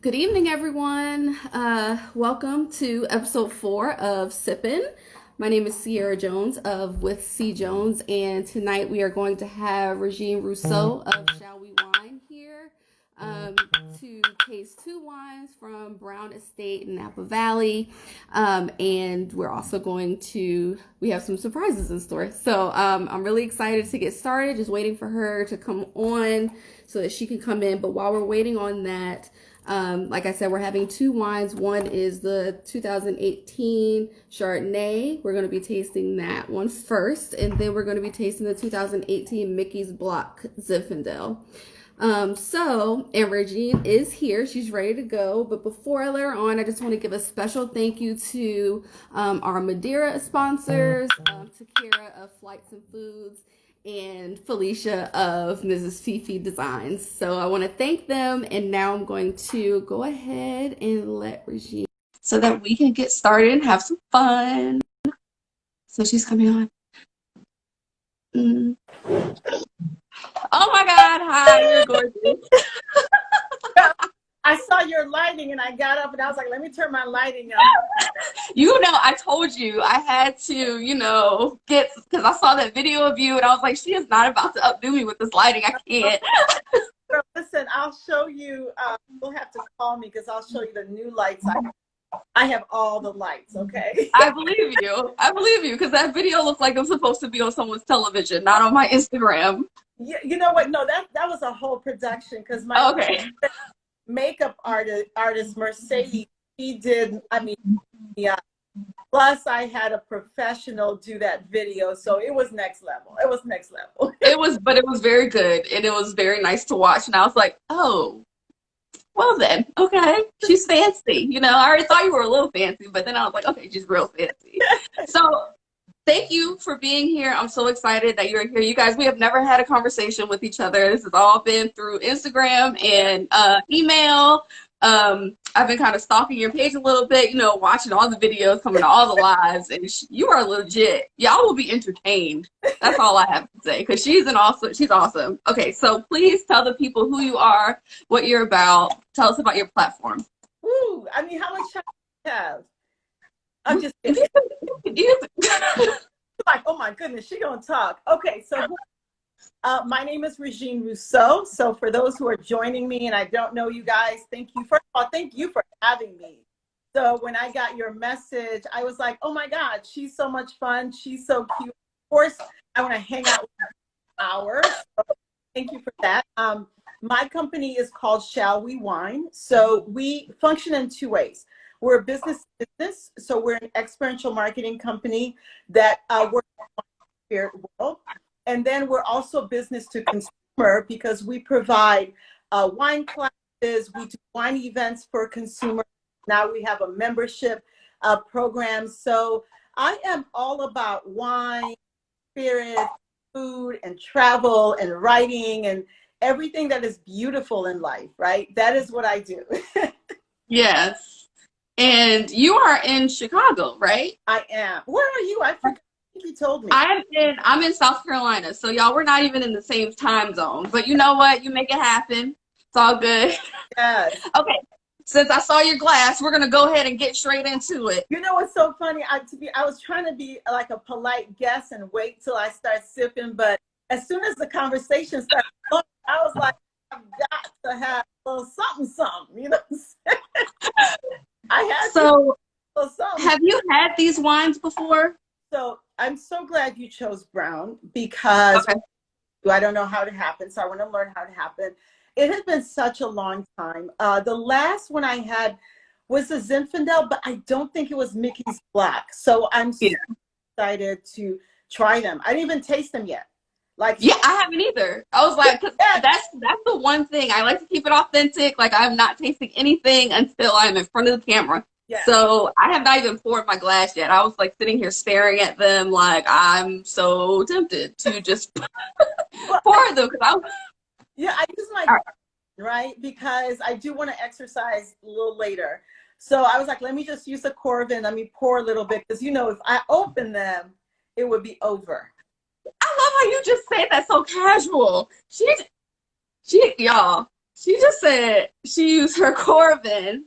Good evening, everyone. Welcome to episode 4 of Sipn. My name is Sierra Jones of With C. Jones, and tonight we are going to have Regine Rousseau of Shall We Wine here um, to taste 2 wines from Brown Estate in Napa Valley. And we're also we have some surprises in store. So I'm really excited to get started, just waiting for her to come on so that she can come in. But while we're waiting on that, like I said, we're having 2 wines. One is the 2018 Chardonnay. We're going to be tasting that one first, and then we're going to be tasting the 2018 Mickey's Block Zinfandel. And Regine is here. She's ready to go. But before I let her on, I just want to give a special thank you to our Madeira sponsors, to Kara of Flights and Foods, and Felicia of Mrs. Fifi Designs. So I want to thank them. And now I'm going to go ahead and let Regine so that we can get started and have some fun. So she's coming on. Oh my God. Hi, you're gorgeous. I saw your lighting and I got up and I was like, let me turn my lighting up. I told you I had to, because I saw that video of you and I was like, she is not about to outdo me with this lighting. I can't. Girl, listen, I'll show you. You'll have to call me because I'll show you the new lights. I have all the lights, okay? I believe you. I believe you because that video looked like it was supposed to be on someone's television, not on my Instagram. You know what? No, that was a whole production because my makeup artist Mercedes, she did, yeah. Plus, I had a professional do that video, so it was next level. It was next level. But it was very good, and it was very nice to watch. And I was like, oh, well then, okay, she's fancy. I already thought you were a little fancy, but then I was like, okay, she's real fancy. So thank you for being here. I'm so excited that you're here. You guys, we have never had a conversation with each other. This has all been through Instagram and email. I've been kind of stalking your page a little bit, watching all the videos, coming to all the lives, and you are legit. Y'all will be entertained. That's all I have to say, because she's awesome. Okay, so please tell the people who you are, what you're about. Tell us about your platform. Ooh, how much time do you have? I'm just kidding. Like, oh my goodness, she gonna talk. Okay, so my name is Regine Rousseau. So for those who are joining me and I don't know you guys, thank you. First of all, thank you for having me. So when I got your message, I was like, oh my God, she's so much fun. She's so cute. Of course, I want to hang out with her for hours. So thank you for that. My company is called Shall We Wine. So we function in 2 ways. We're a business, so we're an experiential marketing company that works in the spirit world. And then we're also business to consumer because we provide wine classes, we do wine events for consumers. Now we have a membership program. So I am all about wine, spirit, food, and travel, and writing, and everything that is beautiful in life, right? That is what I do. Yes. And you are in Chicago, right? I am. Where are you? I forgot. You told me. I'm in South Carolina, so y'all, we're not even in the same time zone. But you know what? You make it happen. It's all good. Yes. Okay. Since I saw your glass, we're gonna go ahead and get straight into it. You know what's so funny? I was trying to be like a polite guest and wait till I start sipping, but as soon as the conversation started, I was like, I've got to have a little something. I had so. A little something. Have you had these wines before? So I'm so glad you chose brown because I don't know how to happen. So I want to learn how to happen. It has been such a long time. The last one I had was a Zinfandel, but I don't think it was Mickey's Black. So I'm so excited to try them. I didn't even taste them yet. I haven't either. I was like, that's the one thing. I like to keep it authentic. Like, I'm not tasting anything until I'm in front of the camera. Yeah. So I have not even poured my glass yet. I was like sitting here staring at them like I'm so tempted to just pour them. I use my right because I do want to exercise a little later. So I was like, let me just use the Corvin. Let me pour a little bit because if I open them, it would be over. I love how you just say that so casual. Y'all. She just said she used her Corvin.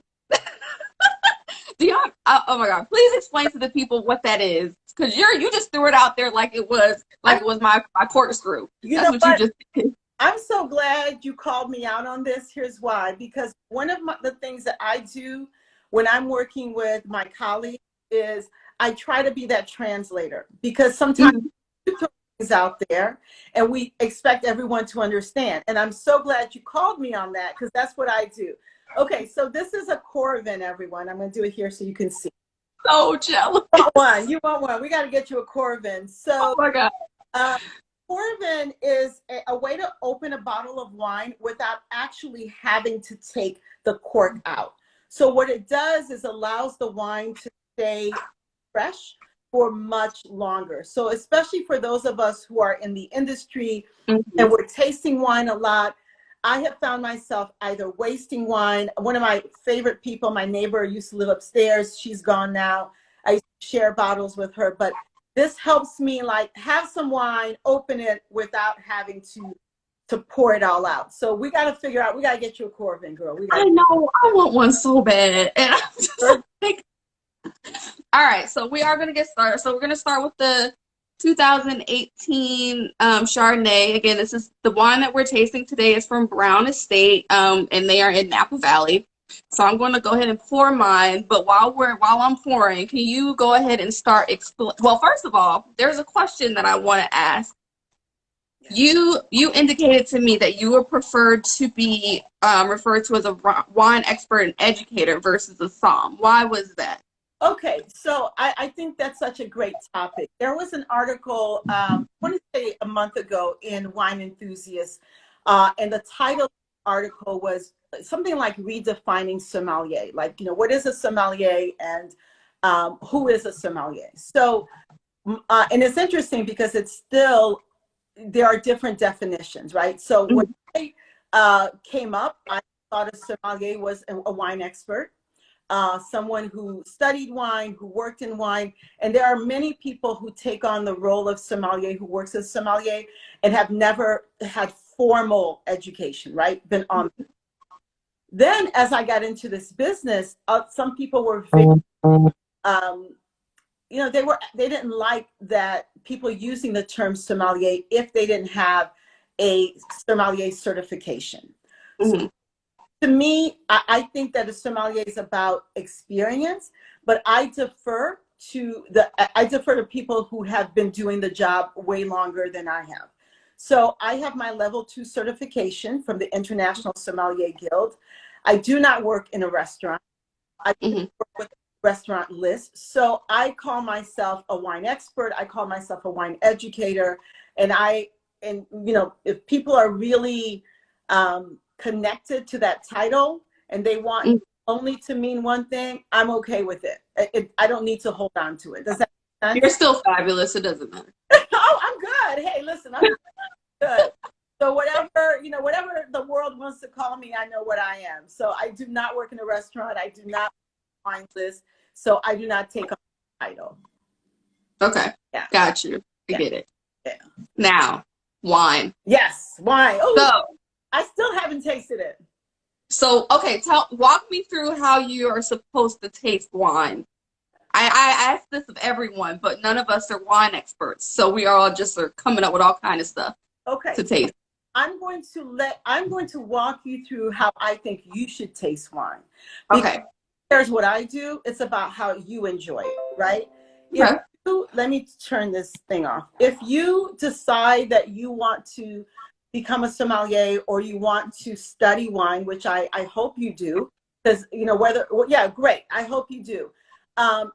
Do y'all? Oh my God! Please explain to the people what that is, because you just threw it out there like it was my corkscrew. You That's know what you what? just did. I'm so glad you called me out on this. Here's why. Because one of the things that I do when I'm working with my colleagues is I try to be that translator, because sometimes Mhm. we throw things out there and we expect everyone to understand. And I'm so glad you called me on that, because that's what I do. Okay, so this is a Corvin, everyone. I'm going to do it here so you can see. So jealous. You want one? You want one? We got to get you a Corvin. Oh So my God. uh, Corvin is a way to open a bottle of wine without actually having to take the cork out. So what it does is allows the wine to stay fresh for much longer. So especially for those of us who are in the industry and Mhm. we're tasting wine a lot, I have found myself either wasting wine. One of my favorite people, my neighbor, used to live upstairs. She's gone now. I used to share bottles with her, but this helps me like have some wine, open it without having to pour it all out. So we got to figure out. We got to get you a Corvin, girl. We got I know. I want one so bad, and I'm just to. like, all right. So we are gonna get started. So we're gonna start with the 2018 Chardonnay. Again, this is the wine that we're tasting today. Is from Brown Estate, and they are in Napa Valley. So I'm going to go ahead and pour mine. But while I'm pouring, can you go ahead and start Well, first of all, there's a question that I want to ask. You indicated to me that you were preferred to be referred to as a wine expert and educator versus a somm. Why was that? Okay, so I think that's such a great topic. There was an article, I want to say a month ago in Wine Enthusiast, and the title of the article was something like redefining sommelier. Like, what is a sommelier and who is a sommelier? So, and it's interesting because it's still, there are different definitions, right? So when I came up, I thought a sommelier was a wine expert, someone who studied wine, who worked in wine. And there are many people who take on the role of sommelier, who works as sommelier and have never had formal education, right? Been on. Then as I got into this business, some people were very, um, they didn't like that people using the term sommelier if they didn't have a sommelier certification. So Mhm. to me, I think that a sommelier is about experience, but I defer to people who have been doing the job way longer than I have. So I have my level 2 certification from the International Sommelier Guild. I do not work in a restaurant. I Mhm. work with a restaurant list. So I call myself a wine expert. I call myself a wine educator. And if people are really connected to that title and they want Mhm. only to mean one thing, I'm okay with it. I don't need to hold on to it. Does that make You're sense? still fabulous. It doesn't matter. Oh, I'm good. Hey, listen, I'm good. So whatever the world wants to call me, I know what I am. So I do not work in a restaurant. I do not wine list. So I do not take on the title. Okay, Yeah. got you. I Yeah. get it. Yeah. Now, wine. Yes. Wine. Oh, So, I still haven't tasted it. okay, walk me through how you are supposed to taste wine. I ask this of everyone, but none of us are wine experts, so we are all just are coming up with all kind of stuff Okay. to taste. I'm going to walk you through how I think you should taste wine. Because Okay. here's what I do. It's about how you enjoy it, right? If Okay. let me turn this thing off. If you decide that you want to become a sommelier or you want to study wine, which I hope you do, because yeah, great. I hope you do.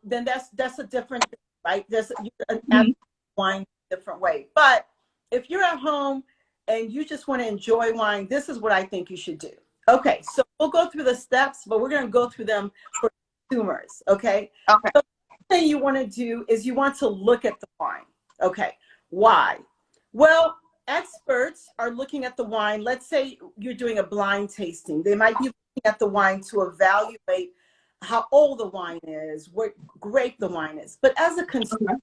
Then that's a different thing, right? There's an Mhm. wine a different way. But if you're at home and you just want to enjoy wine, this is what I think you should do. Okay, so we'll go through the steps, but we're going to go through them for consumers. Okay. Okay. So the thing you want to do is you want to look at the wine. Okay. Why? Well, experts are looking at the wine. Let's say you're doing a blind tasting. They might be looking at the wine to evaluate how old the wine is, what grape the wine is. But as a consumer, Okay.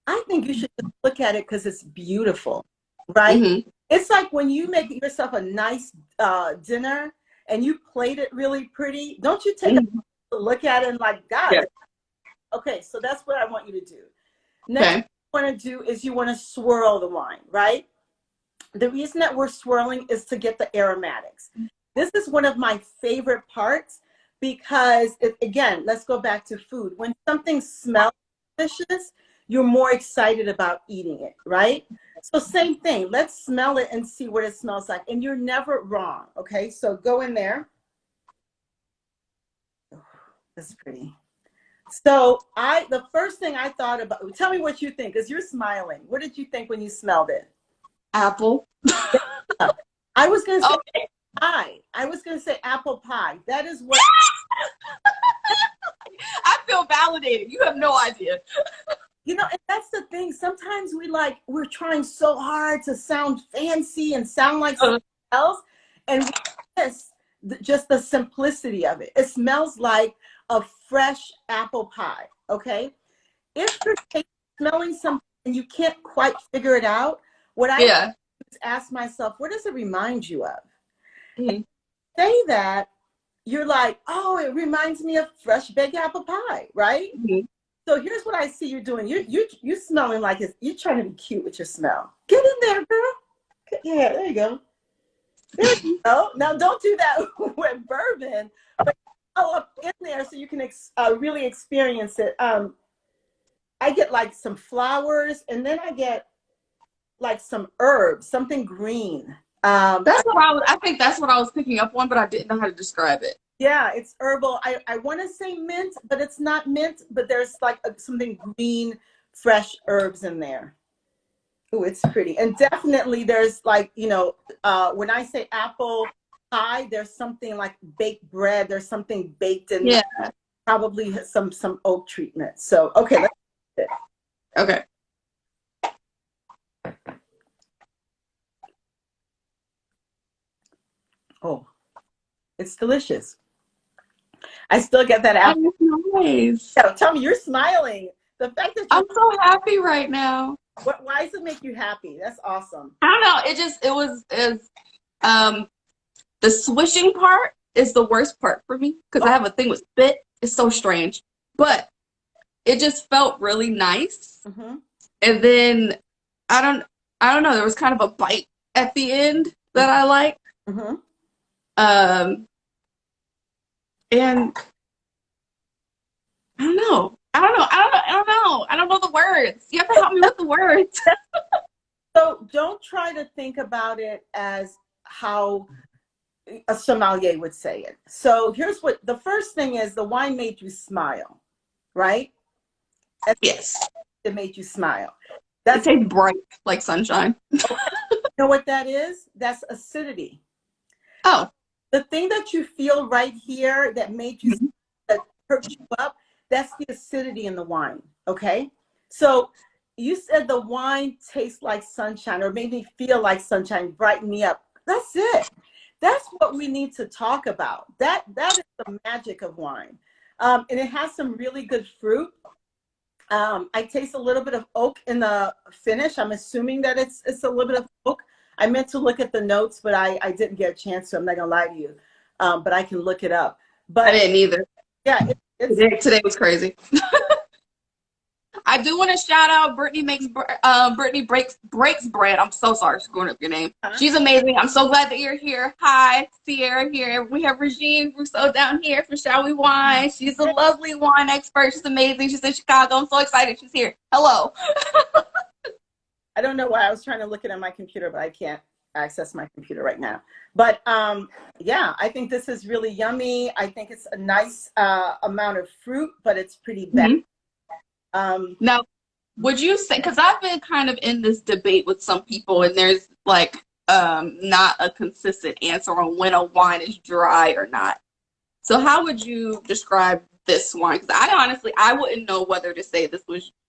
I think you should just look at it because it's beautiful, right? Hmm. It's like when you make yourself a nice dinner and you plate it really pretty. Don't you take a look at it and like, God. Yeah. Okay, so that's what I want you to do. Next, Okay. thing you want to do is you want to swirl the wine, right? The reason that we're swirling is to get the aromatics. This is one of my favorite parts because, again, let's go back to food. When something smells delicious, you're more excited about eating it, right? So same thing. Let's smell it and see what it smells like. And you're never wrong, okay? So go in there. Oh, that's pretty. So the first thing I thought about, tell me what you think, because you're smiling. What did you think when you smelled it? Apple. I was going to say Okay. pie. I was going to say apple pie. That is what. I feel validated. You have no idea. You know, and that's the thing. Sometimes we're trying so hard to sound fancy and sound like something else. And we miss just the simplicity of it. It smells like a fresh apple pie, okay? If you're smelling something and you can't quite figure it out, what I do is ask myself, what does it remind you of? And say that, you're like, oh, it reminds me of fresh baked apple pie, right? So here's what I see you doing. You smelling like you're trying to be cute with your smell. Get in there, girl. Yeah, there you go. There you go. Now don't do that with bourbon, but up in there so you can really experience it. I get like some flowers, and then I get like some herbs, something green. I think that's what I was picking up on, but I didn't know how to describe it. Yeah, it's herbal. I want to say mint, but it's not mint, but there's like something green, fresh herbs in there. Oh, it's pretty. And definitely there's like, when I say apple pie, there's something like baked bread. There's something baked in there. Probably some oak treatment. So, okay, let's do it. Okay. Oh, it's delicious. I still get that apple. Nice. So, tell me, you're smiling. The fact that I'm so happy right now. why does it make you happy? That's awesome. I don't know. It was the swishing part is the worst part for me because I have a thing with spit. It's so strange, but it just felt really nice. And then I don't know. There was kind of a bite at the end that I liked. And I don't know. I don't know the words. You have to help me with the words. So don't try to think about it as how a sommelier would say it. So here's what the first thing is: the wine made you smile, right? Yes. It made you smile. It tastes bright like sunshine. Okay. You know what that is? That's acidity. Oh. The thing that you feel right here that made you, that perked you up, that's the acidity in the wine, okay? So you said the wine tastes like sunshine or made me feel like sunshine, brighten me up. That's it. That's what we need to talk about. That is the magic of wine. And it has some really good fruit. I taste a little bit of oak in the finish. I'm assuming that it's a little bit of oak. I meant to look at the notes, but I didn't get a chance to. I'm not gonna lie to you, but I can look it up. But I didn't either. Yeah, today was crazy. I do want to shout out Brittany breaks bread. I'm so sorry for screwing up your name. She's amazing. I'm so glad that you're here. Hi, Sierra here. We have Regine Rousseau down here from Shall We Wine. She's a lovely wine expert. She's amazing. She's in Chicago. I'm so excited she's here. Hello. I don't know why I was trying to look it on my computer, but I can't access my computer right now. But yeah, I think this is really yummy. I think it's a nice amount of fruit, but it's pretty balanced. Now, would you say, because I've been kind of in this debate with some people, and there's like not a consistent answer on when a wine is dry or not. So how would you describe this wine? Because I wouldn't know whether to say this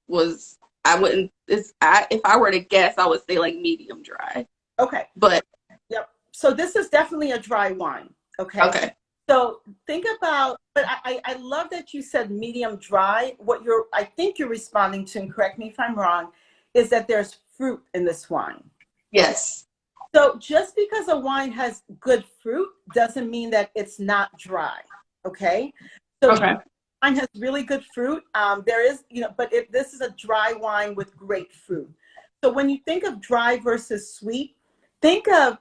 was I wouldn't. If I were to guess, I would say like medium dry. Okay. But yep. So this is definitely a dry wine. Okay. Okay. So think about, but I love that you said medium dry. What I think you're responding to, and correct me if I'm wrong, is that there's fruit in this wine. Yes. So just because a wine has good fruit doesn't mean that it's not dry. Okay. So Okay. wine has really good fruit. There is, but if this is a dry wine with great fruit. So when you think of dry versus sweet, think of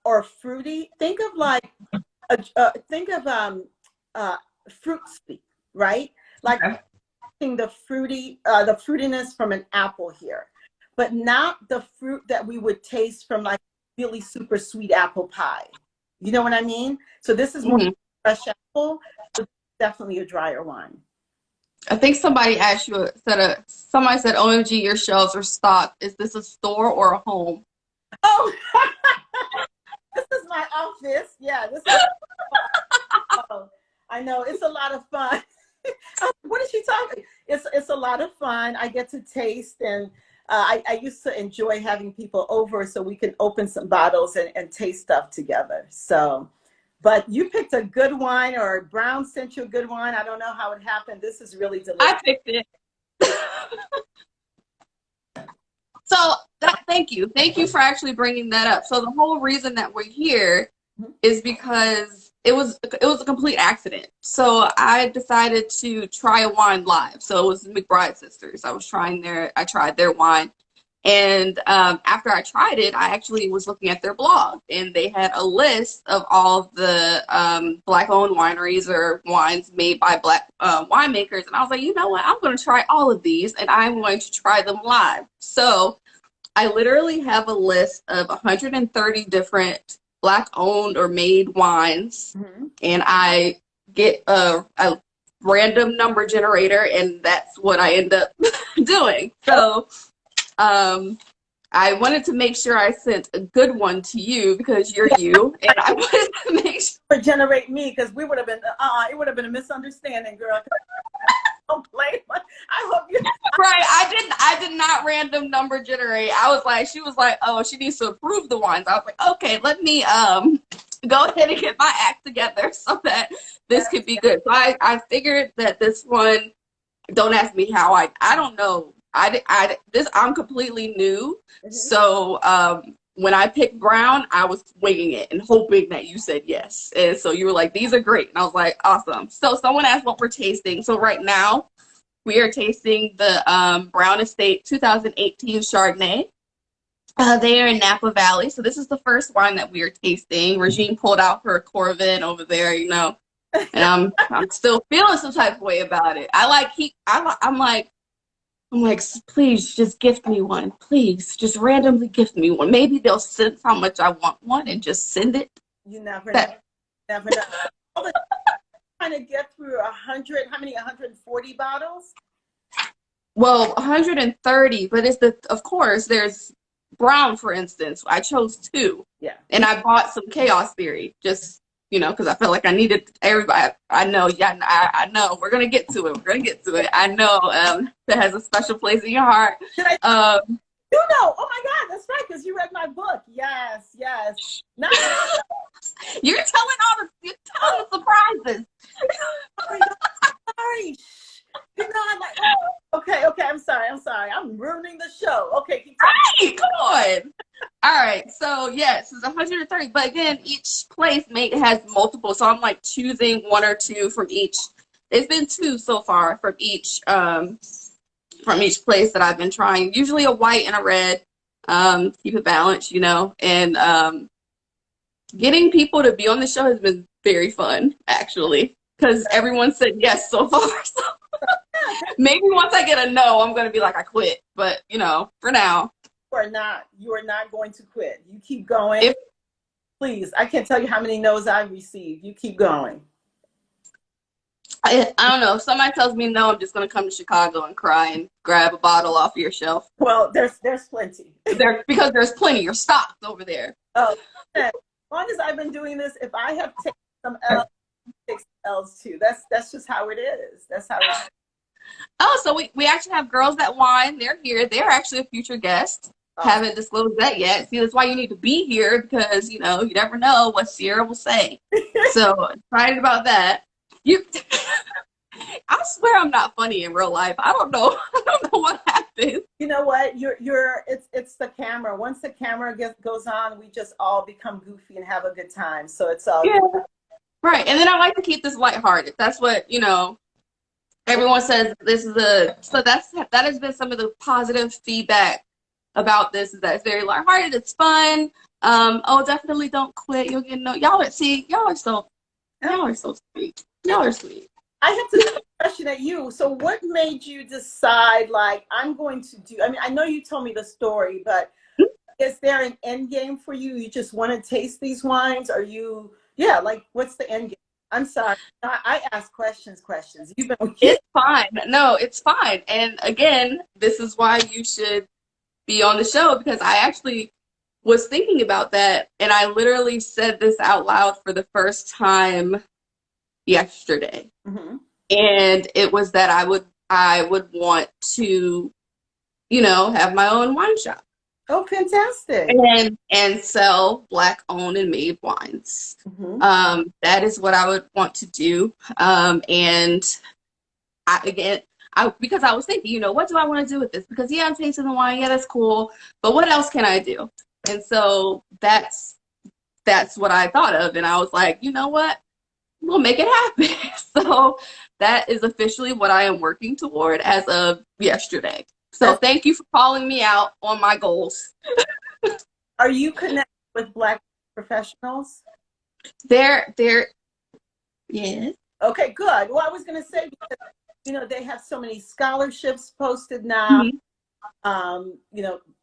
or fruity. Think of like think of fruit sweet, right? Like Okay. the fruitiness from an apple here, but not the fruit that we would taste from like really super sweet apple pie. You know what I mean? So this is more Mhm. fresh apple. So definitely a drier wine. I think somebody asked you, somebody said, OMG, your shelves are stocked. Is this a store or a home? Oh, this is my office. Yeah, this is. Oh, I know it's a lot of fun. What is she talking? It's a lot of fun. I get to taste, and I used to enjoy having people over so we can open some bottles and taste stuff together. So, but you picked a good wine, or Brown sent you a good wine. I don't know how it happened. This is really delicious. I picked it. So thank you. Thank you for actually bringing that up. So the whole reason that we're here is because it was a complete accident. So I decided to try a wine live. So it was McBride Sisters. I tried their wine. And after I tried it, I actually was looking at their blog, and they had a list of all the Black-owned wineries or wines made by Black winemakers. And I was like, you know what? I'm going to try all of these, and I'm going to try them live. So I literally have a list of 130 different Black-owned or made wines, and I get a random number generator, and that's what I end up doing. So I wanted to make sure I sent a good one to you because you're you, and I wanted to make sure. Generate me, because we would have been it would have been a misunderstanding, girl. Don't blame. I hope you. Right, I did not random number generate. She was like, oh, she needs to approve the wines. I was like, okay, let me go ahead and get my act together so that this could be good. So I figured that this one. Don't ask me how. I don't know. I'm completely new. So when I picked Brown, I was winging it and hoping that you said yes. And so you were like, these are great. And I was like, awesome. So someone asked what we're tasting. So right now we are tasting the Brown Estate 2018 Chardonnay. They are in Napa Valley. So this is the first wine that we are tasting. Regine pulled out her Corvin over there, and I'm still feeling some type of way about it. I'm like, please just gift me one. Please just randomly gift me one. Maybe they'll sense how much I want one and just send it. You never know. Never know. All the trying to get through 100. How many? 140 bottles? Well, 130, but of course, there's Brown, for instance. I chose 2. Yeah. And I bought some Chaos Theory just because I felt like I needed everybody. I know, yeah, I know. We're gonna get to it. I know that has a special place in your heart. You know? Oh my God, that's right, because you read my book. Yes. You're telling the surprises. Sorry. I'm like, okay. I'm sorry. I'm ruining the show. Okay, keep talking. Hey, come on. All right, so yes, it's 130, but again, each place has multiple, so I'm like choosing 1 or 2 from each. It's been 2 so far from each place that I've been trying. Usually a white and a red, keep it balanced, and getting people to be on the show has been very fun, actually, because everyone said yes so far. So maybe once I get a no, I'm going to be like, I quit, but for now. You are not going to quit. You keep going. Please, I can't tell you how many no's I've received. You keep going. I don't know. If somebody tells me no, I'm just going to come to Chicago and cry and grab a bottle off of your shelf. Well, there's plenty. Because there's plenty. You're stocked over there. Oh, as long as I've been doing this, if I have taken some L's, take some L's too. That's just how it is. That's how it is. Oh, so we actually have Girls That Wine. They're here. They're actually a future guest. Haven't disclosed that yet. See, that's why you need to be here, because you never know what Sierra will say. So excited about that. I swear I'm not funny in real life. I don't know what happened. happens. You know what? It's the camera. Once the camera goes on, we just all become goofy and have a good time. So it's all Yeah. good. Right. And then I like to keep this lighthearted. That's what, everyone says this is that has been some of the positive feedback about this, is that it's very lighthearted, it's fun. Definitely don't quit. You'll get y'all are sweet. Y'all are so sweet. Y'all are sweet. I have to throw a question at you. So what made you decide, like, I'm going to do, I mean, I know you told me the story, but is there an end game for you? You just want to taste these wines? Like, what's the end game? I'm sorry. I ask questions. You've been It's fine. No, it's fine. And again, this is why you should be on the show, because I actually was thinking about that, and I literally said this out loud for the first time yesterday. Mm-hmm. And it was that I would want to, have my own wine shop. Oh, fantastic. And sell Black owned and made wines. Mm-hmm. That is what I would want to do. And because I was thinking, what do I want to do with this? Because I'm tasting the wine, that's cool, but what else can I do? And so that's what I thought of, and I was like, you know what? We'll make it happen. So that is officially what I am working toward as of yesterday. So thank you for calling me out on my goals. Are you connected with Black professionals? They're yes. Okay, good. Well, I was going to say, because, they have so many scholarships posted now.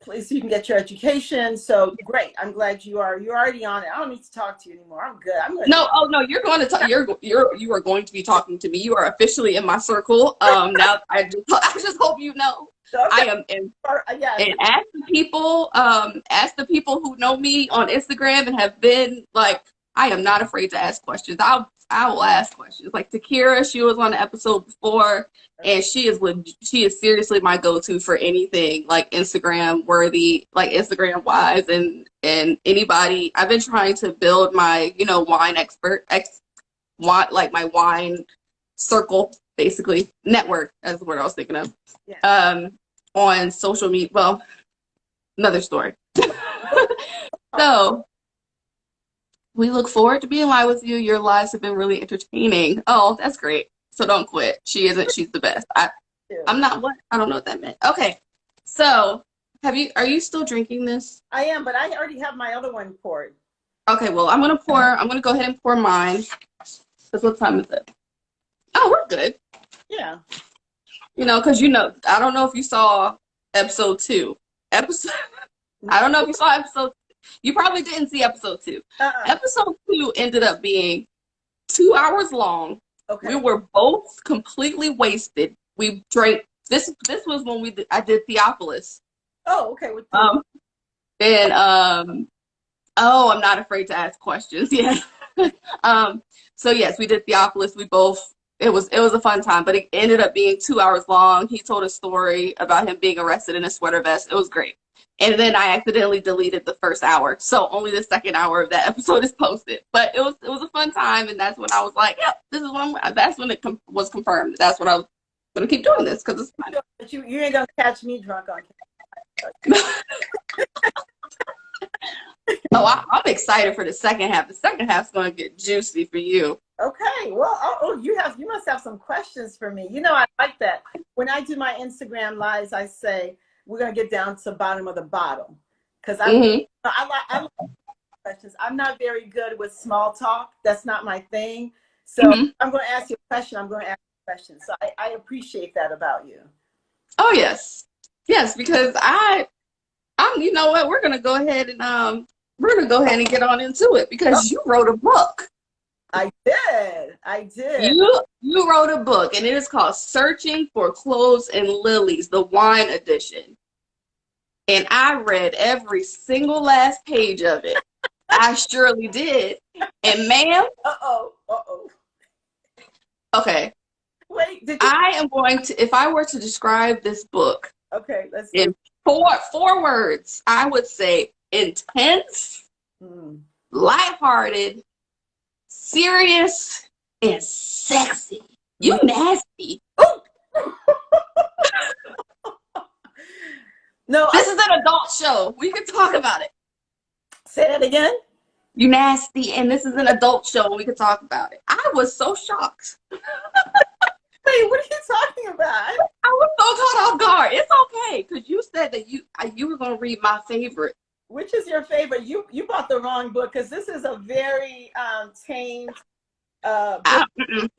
Place you can get your education. So great. I'm glad you're already on it. I don't need to talk to you anymore. I'm good. No, you're going to talk. You are going to be talking to me. You are officially in my circle. Now I just hope you know. Okay. I am in. Yes. And ask the people who know me on Instagram and have been like, I am not afraid to ask questions. I will ask questions. Like Takira, she was on the episode before, and she is seriously my go-to for anything like Instagram worthy, like Instagram wise, and anybody. I've been trying to build my wine like my wine circle, basically network. That's the word I was thinking of. Yeah. On social media. Well, another story. So we look forward to being live with you. Your lives have been really entertaining. Oh, that's great. So don't quit. She isn't. She's the best. I'm not what? I don't know what that meant. Okay. So are you still drinking this? I am, but I already have my other one poured. Okay, well, I'm going to go ahead and pour mine. Because what time is it? Oh, we're good. Yeah. Because I don't know if you saw episode 2. I don't know if you saw episode. You probably didn't see episode 2. Episode 2 ended up being 2 hours long. Okay. We were both completely wasted. We drank. This was when I did Theophilus. Oh, okay. I'm not afraid to ask questions. Yeah. So yes, we did Theophilus. It was a fun time, but it ended up being 2 hours long. He told a story about him being arrested in a sweater vest. It was great. And then I accidentally deleted the first hour. So only the second hour of that episode is posted. But it was a fun time, and that's when I was like, yeah, this is that's when it was confirmed. That's when I was going to keep doing this, because it's fun. But you ain't going to catch me drunk on camera. I'm excited for the second half. The second half's going to get juicy for you. Okay. Well, you must have some questions for me. I like that. When I do my Instagram lives, I say, we're going to get down to the bottom of the bottle. Because I like questions. I'm not very good with small talk. That's not my thing. So I'm going to ask you a question. I'm going to ask you a question. So I appreciate that about you. Oh, yes. Yes, because I'm, you know what, we're going to go ahead and get on into it, because you wrote a book. I did. You wrote a book, and it is called Searching for Cloves and Lilies, the wine edition. And I read every single last page of it. I surely did. And ma'am. Okay. Wait, I am going to, if I were to describe this book, okay, let's in four words, I would say intense, lighthearted, serious, and sexy. You nasty. No, This is an adult show. We can talk about it. say that again. You nasty, and this is an adult show, and we can talk about it. I was so shocked. Wait, what are you talking about? I was so caught off guard. It's okay, because you said that you were going to read my favorite. Which is your favorite? You bought the wrong book because this is a very tame book.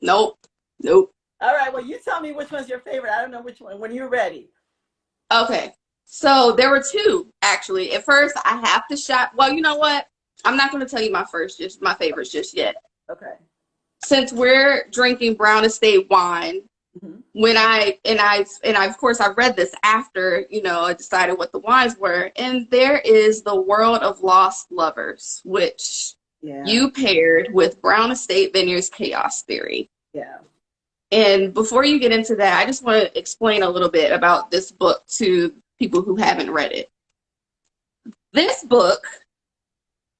Nope. All right, well, you tell me which one's your favorite. I don't know which one. When you're ready. Okay, so there were two, actually. At first, I have to shop. Well, you know what? I'm not going to tell you my favorites just yet. Okay. Since we're drinking Brown Estate wine, Mm-hmm. when I of course I read this after, I decided what the wines were, and there is the World of Lost Lovers, which you paired with Brown Estate Vineyards Chaos Theory. Yeah. And before you get into that, I just want to explain a little bit about this book to people who haven't read it. This book,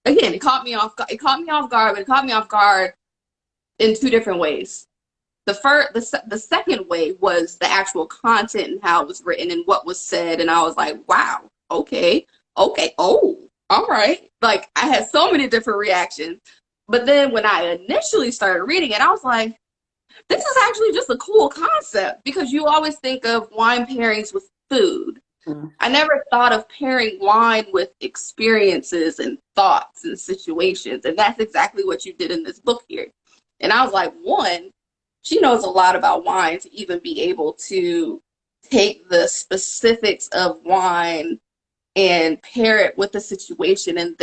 again, it caught me off guard, but it caught me off guard in two different ways. The second way was the actual content and how it was written and what was said, and I was like, wow, okay, oh, all right. Like, I had so many different reactions. But then when I initially started reading it, I was like, this is actually just a cool concept, because you always think of wine pairings with food. I never thought of pairing wine with experiences and thoughts and situations, and that's exactly what you did in this book here. And I was like, one, she knows a lot about wine to even be able to take the specifics of wine and pair it with the situation. And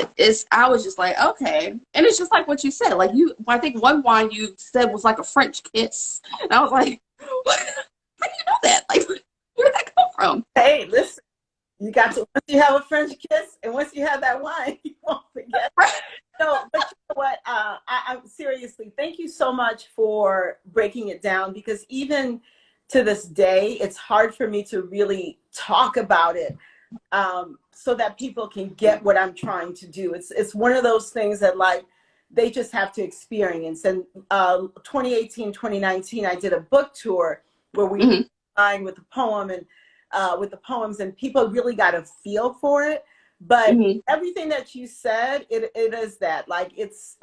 I was just like, okay. And it's just like what you said. Like, I think one wine you said was like a French kiss. And I was like, what? How do you know that? Like, where did that come from? Hey, listen, once you have a French kiss and once you have that wine, you won't forget. No, but you know what? I'm seriously, thank you so much for breaking it down, because even to this day, it's hard for me to really talk about it so that people can get what I'm trying to do. It's one of those things that, like, they just have to experience. And 2018, 2019, I did a book tour where we signed with the poem and with the poems, and people really got a feel for it. But everything that you said, it is that, like, it's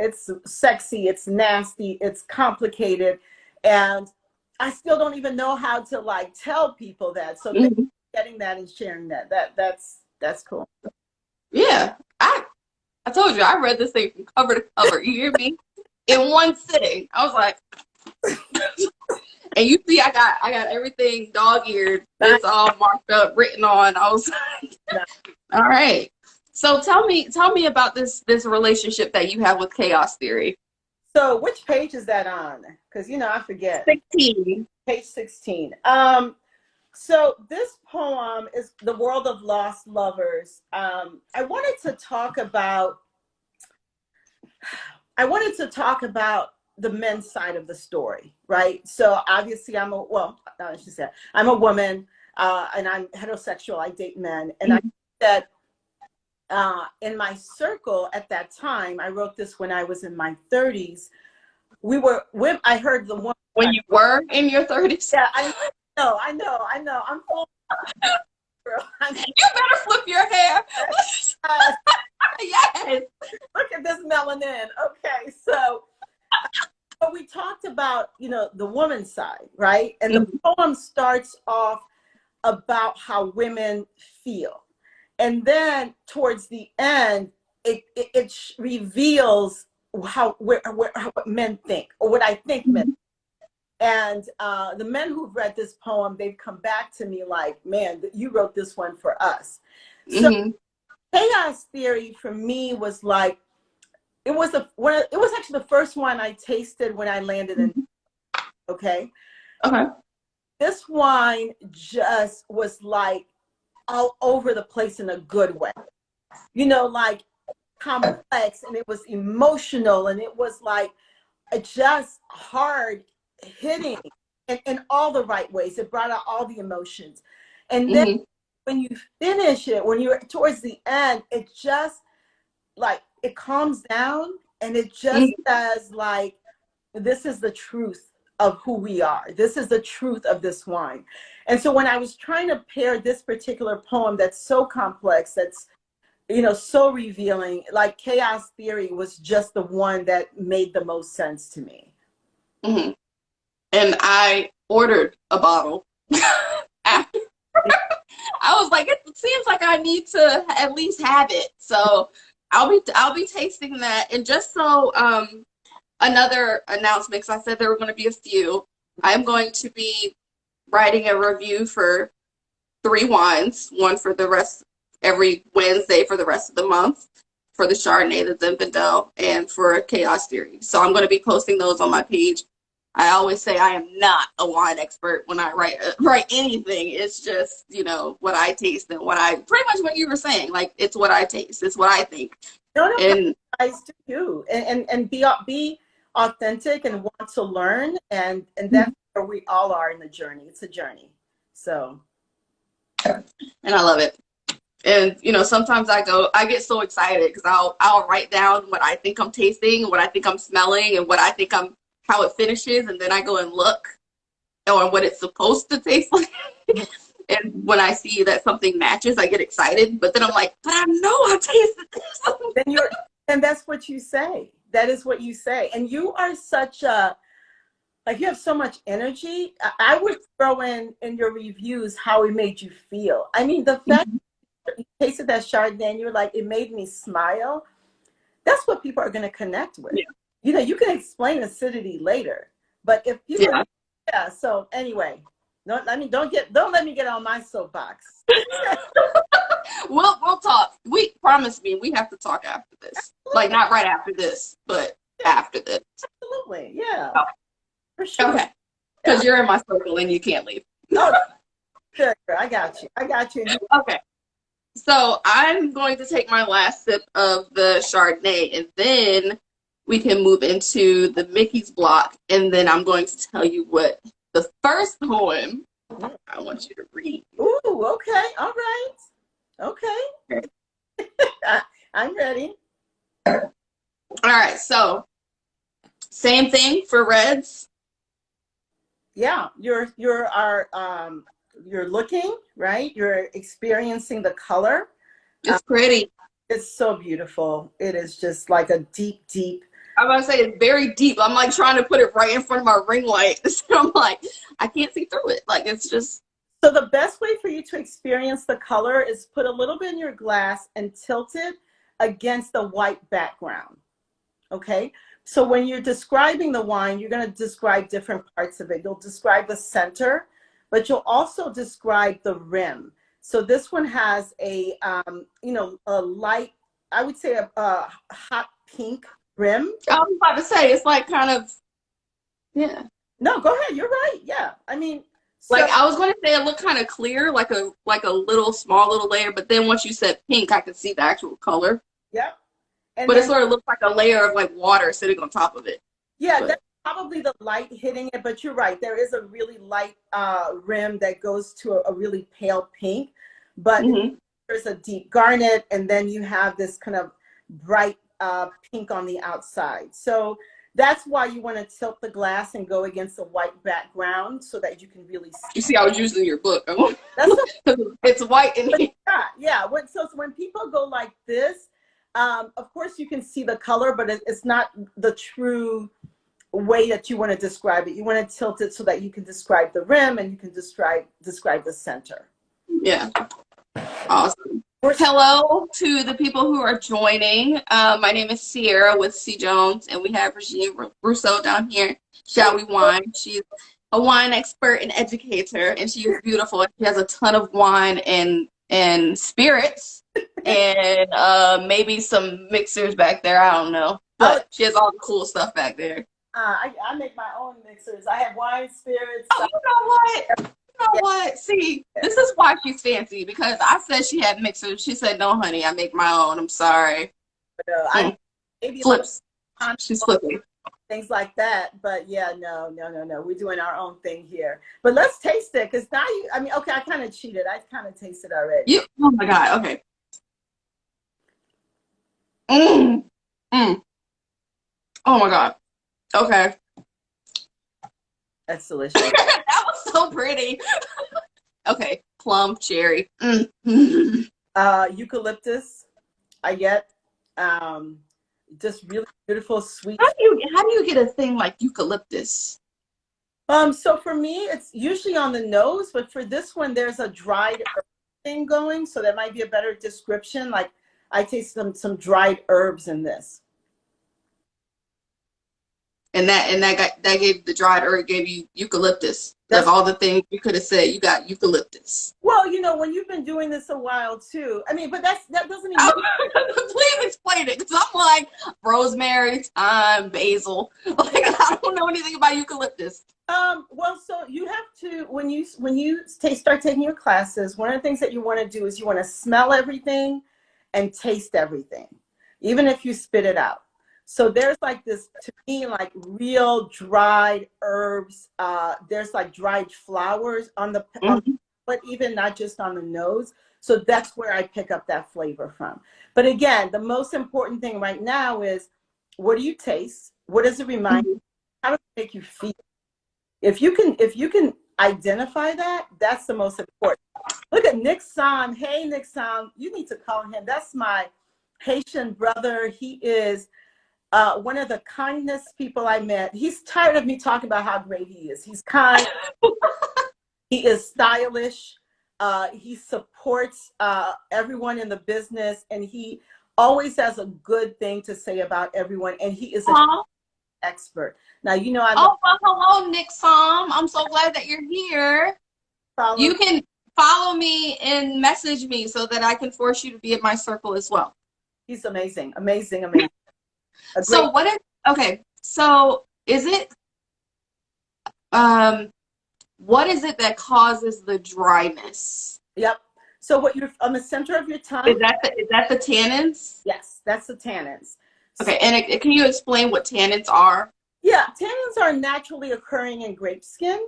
sexy, it's nasty, it's complicated, and I still don't even know how to, like, tell people that. So getting that and sharing that's cool. Yeah, I told you, I read this thing from cover to cover. You hear me? In one sitting, I was like, and you see, I got everything dog-eared. It's all marked up, written on. I was like, all right. So tell me about this relationship that you have with Chaos Theory. So which page is that on? Because, I forget. 16. Page 16. So this poem is The World of Lost Lovers. I wanted to talk about the men's side of the story, right? So obviously I'm a woman, and I'm heterosexual. I date men. And I said, in my circle at that time, I wrote this when I was in my 30s. I heard the one. When you were in your 30s? Yeah, I know. I'm full. You better flip your hair. Yes. Look at this melanin. Okay, so we talked about, the woman's side, right? And the poem starts off about how women feel. And then towards the end, it reveals what men think, or what I think men think. And the men who've read this poem, they've come back to me like, man, you wrote this one for us. So Chaos Theory for me was like, it was actually the first one I tasted when I landed in. Okay. This wine just was like all over the place in a good way, like complex, and it was emotional, and it was like just hard hitting in all the right ways. It brought out all the emotions. And then when you finish it, when you're towards the end, it just like, it calms down, and it just says, like, this is the truth of who we are. This is the truth of this wine. And so when I was trying to pair this particular poem that's so complex, that's, so revealing, like Chaos Theory was just the one that made the most sense to me. Mm-hmm. And I ordered a bottle after. I was like, it seems like I need to at least have it. So I'll be tasting that. And just so another announcement, because I said there were going to be a few. I'm going to be writing a review for 3 wines, one for the rest every Wednesday for the rest of the month, for the Chardonnay, the Zinfandel, and for Chaos Theory. So I'm going to be posting those on my page. I always say I am not a wine expert when I write anything. It's just, what I taste and pretty much what you were saying. Like, it's what I taste. It's what I think. No, And guys, do you and be authentic and want to learn, and that's where we all are in the journey. It's a journey. So, and I love it. And sometimes I get so excited because I'll write down what I think I'm tasting, what I think I'm smelling, and what I think how it finishes, and then I go and look on what it's supposed to taste like. And when I see that something matches, I get excited. But then I'm like, but I know I tasted this. and that's what you say. That is what you say. And you are such a, like, you have so much energy. I would throw in your reviews how it made you feel. I mean, the fact that you tasted that Chardonnay and you're like, it made me smile. That's what people are going to connect with. Yeah. You can explain acidity later, but if people, yeah. So anyway, don't let me get on my soapbox. We'll talk. Promise me we have to talk after this. Like, not right after this, but after this. Absolutely, yeah. Oh. For sure. Okay, because you're in my circle and you can't leave. Oh, sure. I got you. Okay. So I'm going to take my last sip of the Chardonnay, and then we can move into the Mickey's block, and then I'm going to tell you what the first poem I want you to read. Ooh, okay. All right. Okay. I'm ready. All right. So same thing for reds. Yeah, you're looking, right? You're experiencing the color. It's pretty. It's so beautiful. It is just like a deep. I'm about to say it's very deep. I'm like trying to put it right in front of my ring light. So I'm like, I can't see through it. Like, it's just. So the best way for you to experience the color is put a little bit in your glass and tilt it against the white background. Okay. So when you're describing the wine, you're going to describe different parts of it. You'll describe the center, but you'll also describe the rim. So this one has a light, I would say a hot pink rim. I was about to say, it's like kind of, yeah. No, go ahead. You're right. Yeah. I mean, like, I was going to say it looked kind of clear, like a small little layer. But then once you said pink, I could see the actual color. Yep. But it sort of looks like a layer of like water sitting on top of it. Yeah, that's probably the light hitting it. But you're right. There is a really light rim that goes to a really pale pink. But there's a deep garnet. And then you have this kind of bright pink on the outside. So that's why you want to tilt the glass and go against a white background so that you can really see. You see, I was using your book. It's white in here. Yeah. So when people go like this, of course you can see the color, but it's not the true way that you want to describe it. You want to tilt it so that you can describe the rim and you can describe the center. Yeah. Awesome. Hello to the people who are joining. My name is Sierra with C. Jones, and we have Regine Rousseau down here. Shall we wine? She's a wine expert and educator, and she is beautiful. She has a ton of wine and spirits, and maybe some mixers back there. I don't know, but she has all the cool stuff back there. I make my own mixers. I have wine, spirits. Oh, you know what? You know what? See, this is why she's fancy, because I said she had mixers. She said, no, honey, I make my own. I'm sorry. Maybe flips. She's flipping. Things like that. But yeah, no. We're doing our own thing here. But let's taste it, because now okay, I kind of cheated. I kind of tasted already. Oh my God. Okay. Oh my God. Okay. That's delicious. That was so pretty. Okay, plum, cherry. Mm. Eucalyptus, I get. Just really beautiful, sweet. How do you get a thing like eucalyptus? So for me, it's usually on the nose, but for this one, there's a dried herb thing going, so that might be a better description. Like I taste some dried herbs in this. That gave the dried herb gave you eucalyptus. That's Like all the things you could have said, you got eucalyptus. well, when you've been doing this a while too. I mean, but that doesn't even. Please explain it, because I'm like rosemary, thyme, basil. Like I don't know anything about eucalyptus. Well, so you have to start taking your classes. One of the things that you want to do is you want to smell everything and taste everything, even if you spit it out. So there's like this, to me, like real dried herbs. There's like dried flowers but even not just on the nose. So that's where I pick up that flavor from. But again, the most important thing right now is, what do you taste? What does it remind you? How does it make you feel? If you can identify that, that's the most important. Look at Nick Sam. Hey, Nick Sam, you need to call him. That's my Haitian brother. He is one of the kindest people I met. He's tired of me talking about how great he is. He's kind. He is stylish. He supports everyone in the business, and he always has a good thing to say about everyone. And he is an expert. Now, I well, hello, Nick Sam. I'm so glad that you're here. You can follow me and message me so that I can force you to be in my circle as well. He's amazing. So is it what is it that causes the dryness? Yep. So what you're on the center of your tongue? Is that the tannins? Yes, that's the tannins. Okay, and can you explain what tannins are? Yeah, tannins are naturally occurring in grape skin.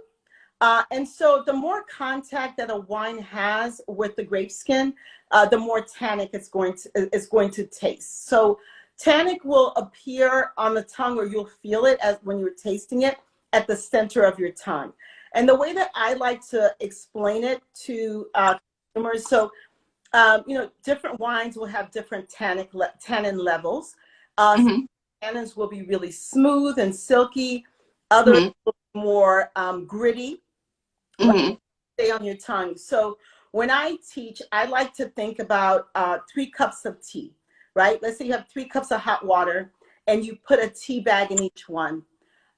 And so the more contact that a wine has with the grape skin, the more tannic it's going to taste. So tannic will appear on the tongue, or you'll feel it as when you're tasting it at the center of your tongue. And the way that I like to explain it to consumers, so different wines will have different tannin levels. Tannins will be really smooth and silky. Others will be more gritty. Stay on your tongue. So when I teach, I like to think about 3 cups of tea, right? Let's say you have 3 cups of hot water and you put a tea bag in each one.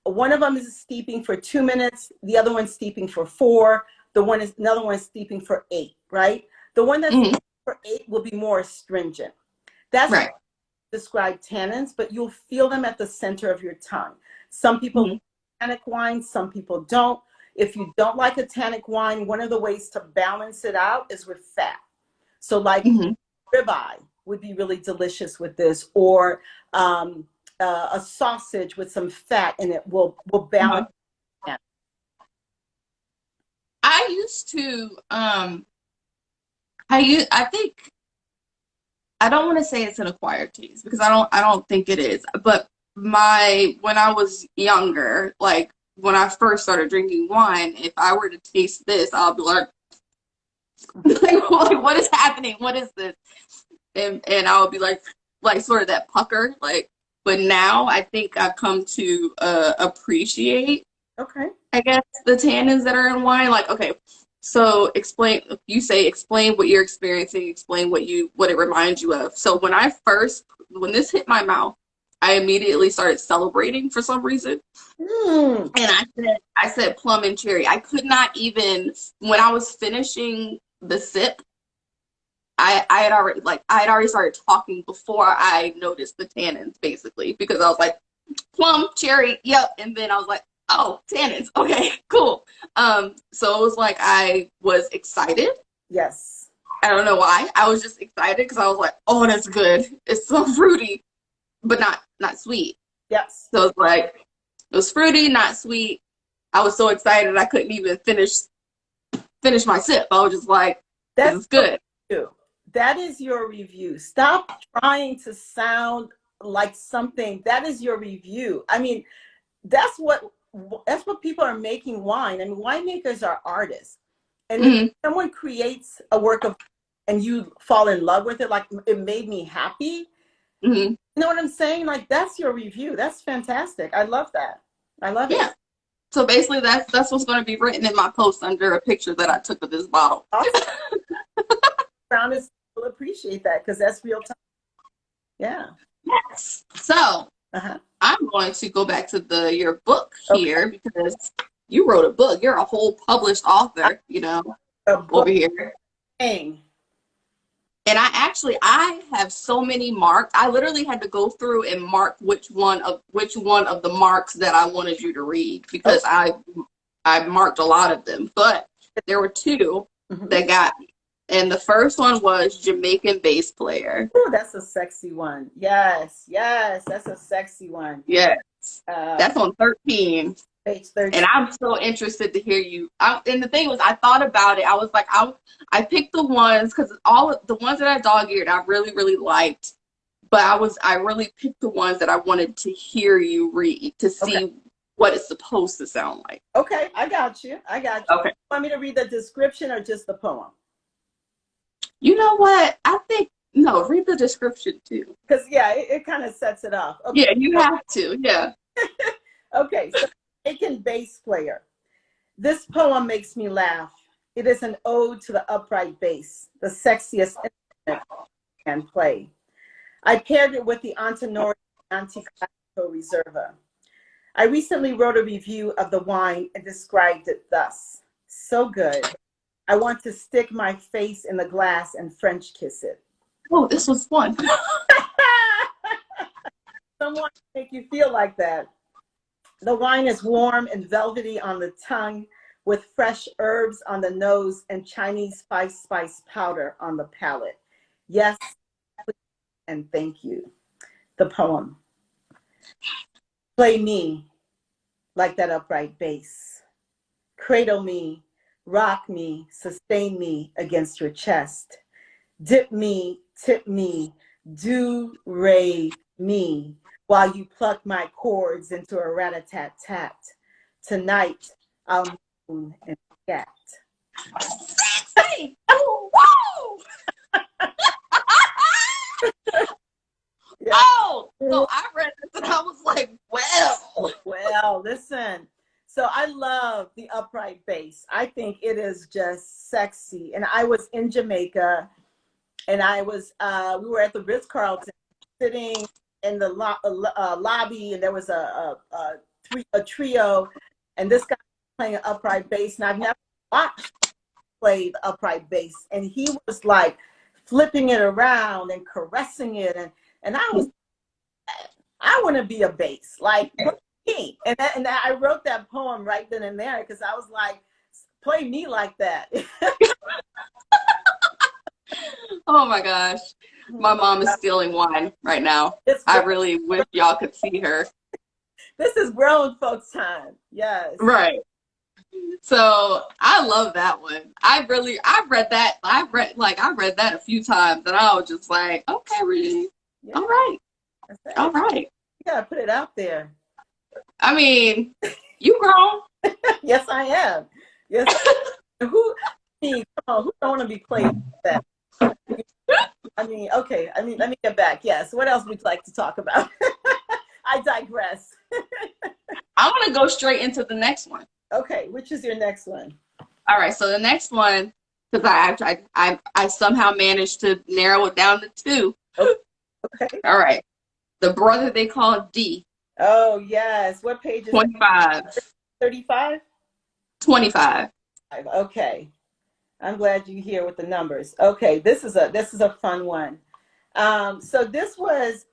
One of them is steeping for 2 minutes. The other one's steeping for 4. Another one is steeping for 8, right? The one that's steeping for 8 will be more astringent. That's right. Describe tannins, but you'll feel them at the center of your tongue. Some people like tannic wine, some people don't. If you don't like a tannic wine, one of the ways to balance it out is with fat. So like ribeye would be really delicious with this, or a sausage with some fat in it will balance. I used to I don't want to say it's an acquired taste, because I don't think it is. But when I was younger, like when I first started drinking wine, if I were to taste this, I'll be like what is happening? What is this? And I would be like sort of that pucker, like. But now I think I've come to appreciate, I guess, the tannins that are in wine. Like, okay, so explain what you're experiencing, explain what it reminds you of. So when this hit my mouth, I immediately started celebrating for some reason. And I said plum and cherry. I could not even, when I was finishing the sip, I had already started talking before I noticed the tannins, basically, because I was like, plum, cherry, yep. And then I was like, oh, tannins. Okay, cool. So it was like I was excited. Yes. I don't know why. I was just excited because I was like, oh, that's good. It's so fruity, but not sweet. Yes. So it's like, it was fruity, not sweet. I was so excited I couldn't even finish my sip. I was just like, this is good. That is your review. Stop trying to sound like something. That is your review. I mean, that's what that's what people are making wine. I mean, winemakers are artists. And Mhm. if someone creates a work of and you fall in love with it, like it made me happy. Mhm. You know what I'm saying? Like that's your review. That's fantastic. I love that. I love Yeah. it. So basically, that's what's going to be written in my post under a picture that I took of this bottle. Awesome. Honest, will appreciate that because that's real time. Yeah. Yes. So Uh-huh. I'm going to go back to your book Okay. here because you wrote a book. You're a whole published author, you know, A over book here. thing. And I have so many marks. I literally had to go through and mark which one of the marks that I wanted you to read because I marked a lot of them. But there were two that got me. And the first one was Jamaican bass player. Ooh, that's a sexy one. Yes, yes, that's a sexy one. Yes. That's on 13. Page 13. And I'm so interested to hear you. And the thing was, I thought about it. I was like, I picked the ones because all of the ones that I dog-eared, I really, really liked. But I really picked the ones that I wanted to hear you read to see what it's supposed to sound like. Okay, I got you. I got you. Okay. You want me to read the description or just the poem? You know what? I think, no, read the description too. Because, yeah, it kind of sets it off. Okay. Yeah, you have to. Yeah. Okay, so Jamaican bass player. This poem makes me laugh. It is an ode to the upright bass, the sexiest instrument can play. I paired it with the Antinori Anticlassico Reserva. I recently wrote a review of the wine and described it thus. So good. I want to stick my face in the glass and French kiss it. Oh, this was fun. Someone make you feel like that. The wine is warm and velvety on the tongue with fresh herbs on the nose and Chinese spice powder on the palate. Yes, and thank you. The poem. Play me like that upright bass. Cradle me, rock me, sustain me against your chest. Dip me, tip me, do, re, me, while you pluck my chords into a rat-a-tat-tat. Tonight, I'll moon and scat. Sexy! Oh, wow! Yeah. Oh, so I read this and I was like, Well, listen. So I love the upright bass. I think it is just sexy. And I was in Jamaica and I was, we were at the Ritz-Carlton sitting in the lobby and there was a trio and this guy was playing an upright bass and I've never watched play the upright bass. And he was like flipping it around and caressing it. And I want to be a bass, like me. And I wrote that poem right then and there because I was like, play me like that. Oh my gosh. My mom is stealing wine right now. I really wish y'all could see her. This is grown folks' time. Yes. Right. So I love that one. I read that a few times and I was just like, okay, Regine. Yeah. All right. All right. You gotta put it out there. I mean, you grown. Yes, I am. Yes. Come on, who don't want to be played like that? I mean, okay. I mean, let me get back. Yes. What else would you like to talk about? I digress. I'm gonna go straight into the next one. Okay, which is your next one? All right, so the next one, because I somehow managed to narrow it down to two. Okay. All right. The Brother They Call D. Oh, yes. What page is 25. 35? 25. Okay. I'm glad you're here with the numbers. Okay, this is a fun one. So this was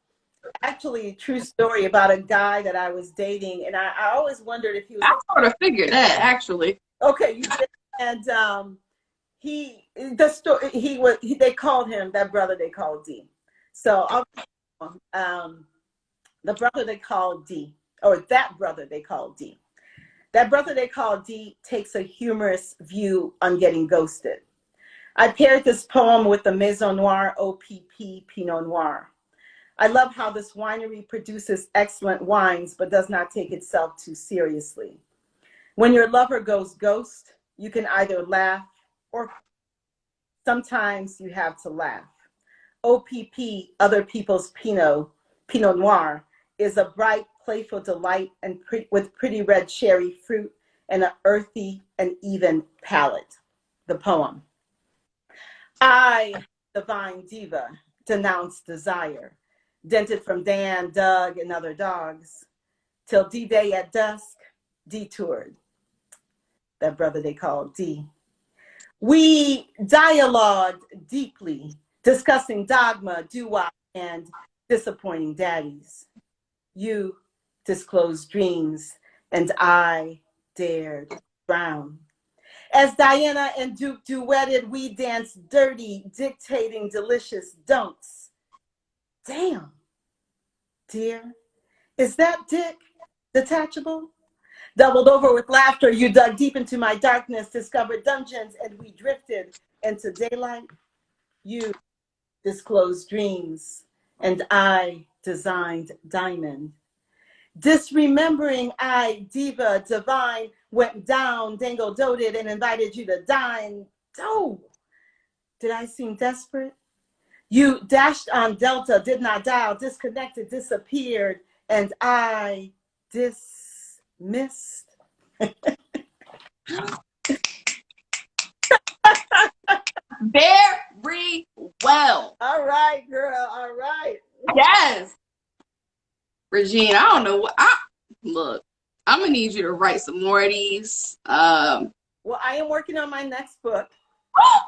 actually a true story about a guy that I was dating, and I always wondered if he was. I sort of figured that actually. Okay, you did, and they called him that brother they called D. So the brother they called D, or that brother they called D. That brother they called D takes a humorous view on getting ghosted. I paired this poem with the Maison Noire OPP Pinot Noir. I love how this winery produces excellent wines, but does not take itself too seriously. When your lover goes ghost, you can either laugh or sometimes you have to laugh. OPP, Other People's Pinot Noir, is a bright, playful delight and with pretty red cherry fruit and an earthy and even palate. The poem. I, divine diva, denounce desire, dented from Dan, Doug, and other dogs, till D-Day at dusk, detoured, that brother they called D. We dialogued deeply, discussing dogma, doo-wop, and disappointing daddies. You disclosed dreams, and I dared drown. As Diana and Duke duetted, we danced dirty, dictating delicious dunks. Damn, dear, is that dick detachable? Doubled over with laughter, you dug deep into my darkness, discovered dungeons, and we drifted into daylight. You disclosed dreams, and I designed diamond. Disremembering I, diva, divine, went down, dangle doted, and invited you to dine. Oh, did I seem desperate? You dashed on Delta, did not dial, disconnected, disappeared, and I dismissed. Very well. All right, girl. All right. Yes. Regine, I don't know what look, I'm gonna need you to write some more of these. Well, I am working on my next book.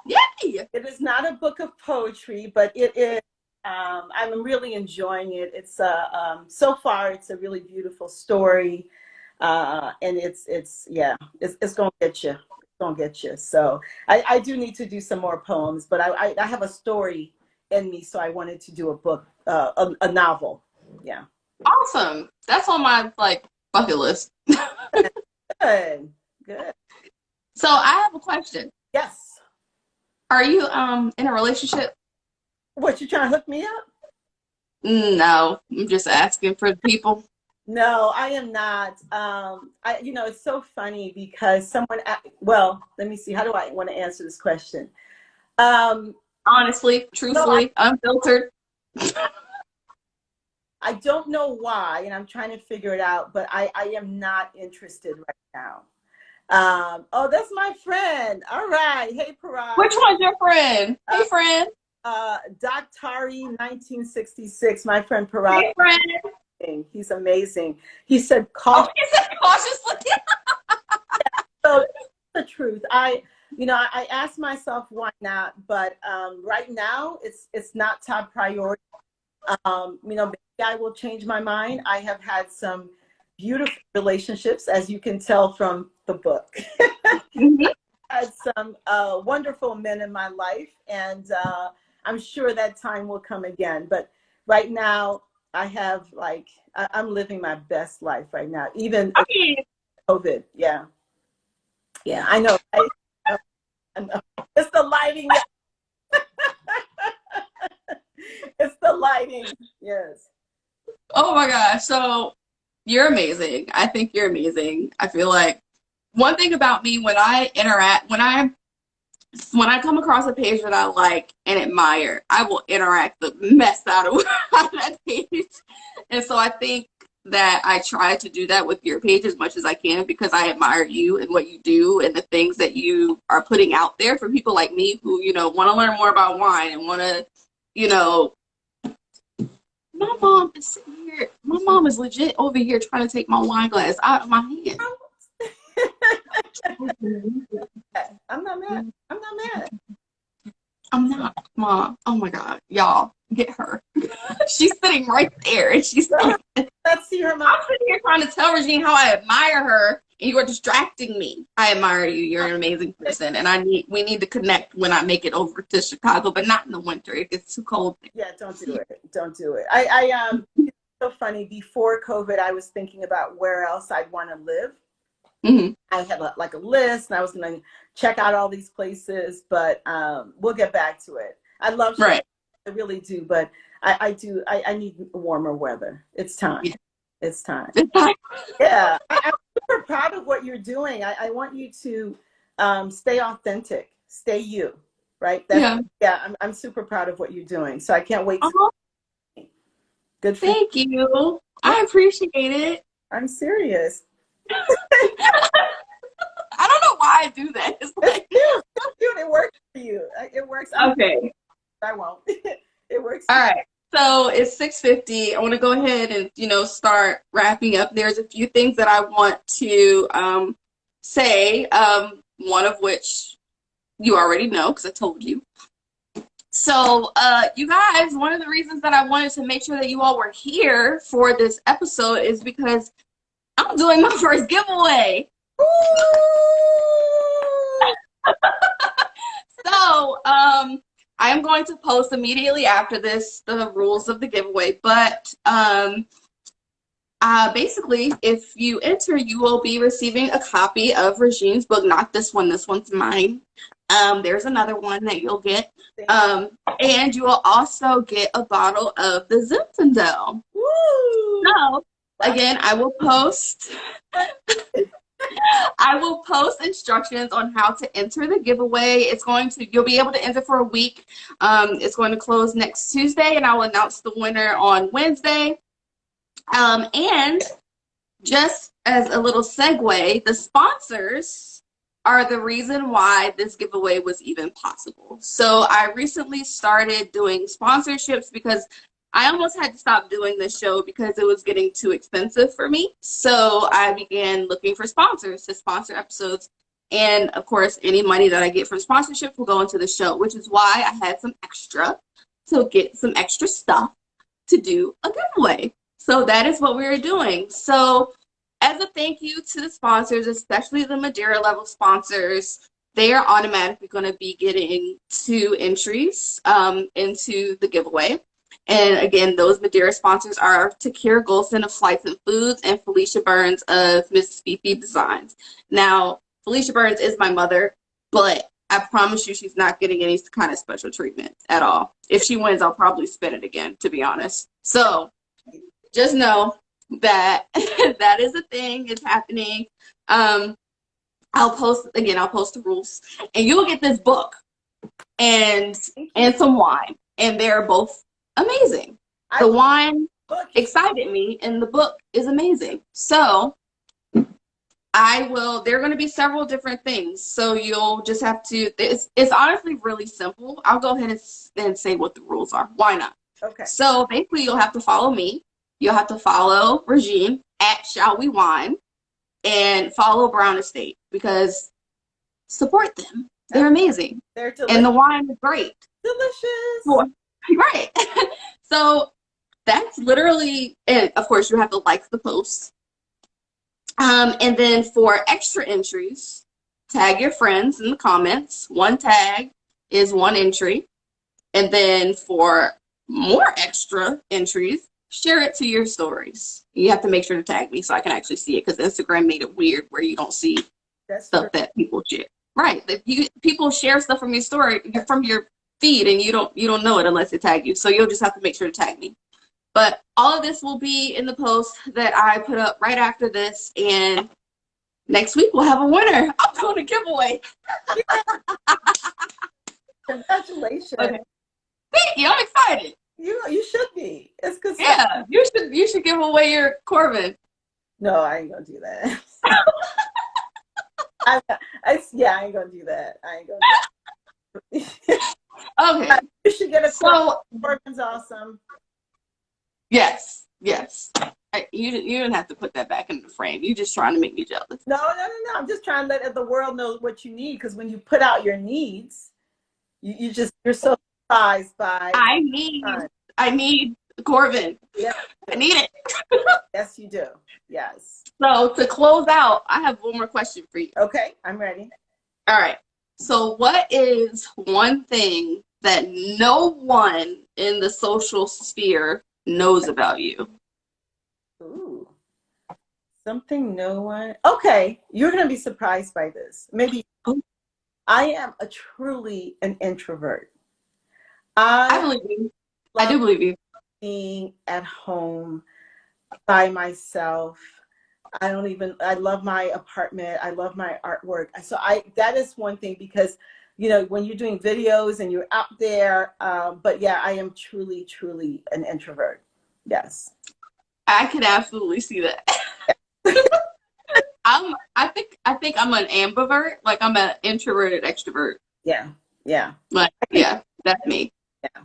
Yay! It is not a book of poetry, but it is. I'm really enjoying it. It's so far it's a really beautiful story, and it's gonna get you. It's gonna get you. So I do need to do some more poems, but I have a story in me, so I wanted to do a book, a novel. Yeah. Awesome. That's on my bucket list. Good. Good. So I have a question. Yes. Are you in a relationship? What, you trying to hook me up? No, I'm just asking for people. No, I am not. It's so funny because well, let me see. How do I want to answer this question? Honestly, truthfully, unfiltered. I don't know why, and I'm trying to figure it out, but I am not interested right now. Oh, that's my friend. All right. Hey, Parag. Which one's your friend? Hey, friend. Doctari 1966, my friend Parag. Hey, friend. He's amazing. He said, he said cautiously. So the truth. I asked myself why not, but right now it's not top priority. Maybe I will change my mind. I have had some beautiful relationships, as you can tell from the book. Mm-hmm. Had some wonderful men in my life, and I'm sure that time will come again. But right now, I have I'm living my best life right now, even COVID. Yeah, I know. I know. It's the lighting. It's the lighting. Yes. Oh my gosh. So you're amazing. I think you're amazing. I feel like one thing about me when I interact, when I come across a page that I like and admire, I will interact the mess out of that page. And so I think that I try to do that with your page as much as I can because I admire you and what you do and the things that you are putting out there for people like me who, want to learn more about wine and want to, my mom is sitting here. My mom is legit over here trying to take my wine glass out of my hand. I'm not mad. I'm not mad. I'm not, Mom. Oh my God, y'all, get her. She's sitting right there, and she's. Let's see her mom. I'm sitting here trying to tell Regine how I admire her, and you are distracting me. I admire you. You're an amazing person, and we need to connect when I make it over to Chicago, but not in the winter. It gets too cold. Yeah, don't do it. Don't do it. It's so funny. Before COVID, I was thinking about where else I'd want to live. Mm-hmm. I had a list, and I was going to check out all these places, but we'll get back to it. I love Chicago. Right. I really do, but I do. I need warmer weather. It's time. Yeah. It's time. Yeah. I'm super proud of what you're doing. I want you to stay authentic, stay you, right? I'm super proud of what you're doing. So I can't wait to Uh-huh. good for you. Thank you. Yeah. I appreciate it. I'm serious. I don't know why I do that. It's like, It's cute. It works for you. It works. okay. I won't. It works. All right. So it's 6:50. I want to go ahead and, start wrapping up. There's a few things that I want to say, one of which you already know because I told you. So, you guys, one of the reasons that I wanted to make sure that you all were here for this episode is because I'm doing my first giveaway. So, I am going to post immediately after this the rules of the giveaway. But basically, if you enter, you will be receiving a copy of Regine's book. Not this one. This one's mine. There's another one that you'll get. And you will also get a bottle of the Zinfandel. So, again, I will post instructions on how to enter the giveaway. You'll be able to enter for a week. It's going to close next Tuesday, and I will announce the winner on Wednesday. And just as a little segue, the sponsors are the reason why this giveaway was even possible. So I recently started doing sponsorships because I almost had to stop doing this show because it was getting too expensive for me. So I began looking for sponsors to sponsor episodes. And of course, any money that I get from sponsorships will go into the show, which is why I had some extra to get some extra stuff to do a giveaway. So that is what we're doing. So as a thank you to the sponsors, especially the Madeira level sponsors, they are automatically going to be getting 2 entries into the giveaway. And again, those Madeira sponsors are Takira Golson of Flights and Foods and Felicia Burns of Mrs. Fifi Designs. Now, Felicia Burns is my mother, but I promise you she's not getting any kind of special treatment at all. If she wins, I'll probably spin it again, to be honest. So just know that that is a thing. It's happening. I'll post the rules, and you'll get this book and some wine, and they're both amazing. The wine excited me, and the book is amazing. So there are going to be several different things. So you'll just have to, it's honestly really simple. I'll go ahead and say what the rules are. Why not? Okay. So basically you'll have to follow me. You'll have to follow Regine at Shall We Wine and follow Brown Estate because support them. They're amazing. They're delicious. And the wine is great. Delicious. Right. So that's literally, and of course you have to like the post. And then for extra entries, tag your friends in the comments. 1 tag is 1 entry. And then for more extra entries, share it to your stories. You have to make sure to tag me so I can actually see it because Instagram made it weird where you don't see stuff that people share. Right. People share stuff from your story, from your feed, and you don't know it unless they tag you. So you'll just have to make sure to tag me. But all of this will be in the post that I put up right after this, and next week we'll have a winner. I'm doing a giveaway. Congratulations. Okay. Thank you. I'm excited. You should be. It's good. Yeah, you should give away your Corbin. No, I ain't gonna do that. I ain't gonna do that. I ain't gonna do that. Okay. You should get a Corbin's awesome. Yes. You didn't have to put that back in the frame. You're just trying to make me jealous. No. I'm just trying to let the world know what you need, because when you put out your needs, you're so surprised by. I need Corbin. Yeah. I need it. Yes, you do. Yes. So to close out, I have one more question for you. Okay, I'm ready. All right. So what is one thing that no one in the social sphere knows about you? Ooh. Something no one. Okay, you're going to be surprised by this. Maybe I am truly an introvert. I believe you. I do believe you. being at home by myself. I love my apartment. I love my artwork. That is one thing, because, when you're doing videos and you're out there, but yeah, I am truly, truly an introvert. Yes. I can absolutely see that. I think I'm an ambivert. Like, I'm an introverted extrovert. Yeah. Yeah. Like, yeah, that's me. Yeah.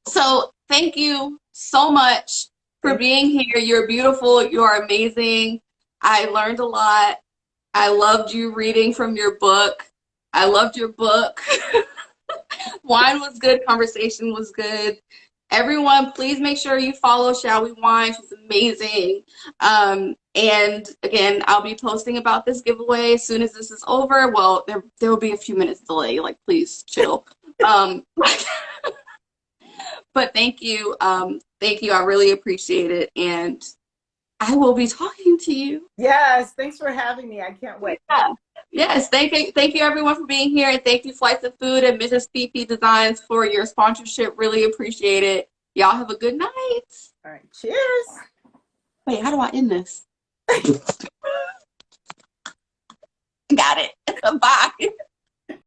So thank you so much for being here. You're beautiful. You are amazing. I learned a lot. I loved you reading from your book. I loved your book. Wine was good. Conversation was good. Everyone, please make sure you follow Shall We Wine. She's amazing. And again, I'll be posting about this giveaway as soon as this is over. Well, there will be a few minutes delay. Like, please chill. But thank you. Thank you. I really appreciate it. And I will be talking to you. Yes. Thanks for having me. I can't wait. Yeah. Yes. Thank you everyone for being here. And thank you, Flights of Food and Mrs. PP Designs, for your sponsorship. Really appreciate it. Y'all have a good night. All right. Cheers. Wait, how do I end this? Got it. Bye.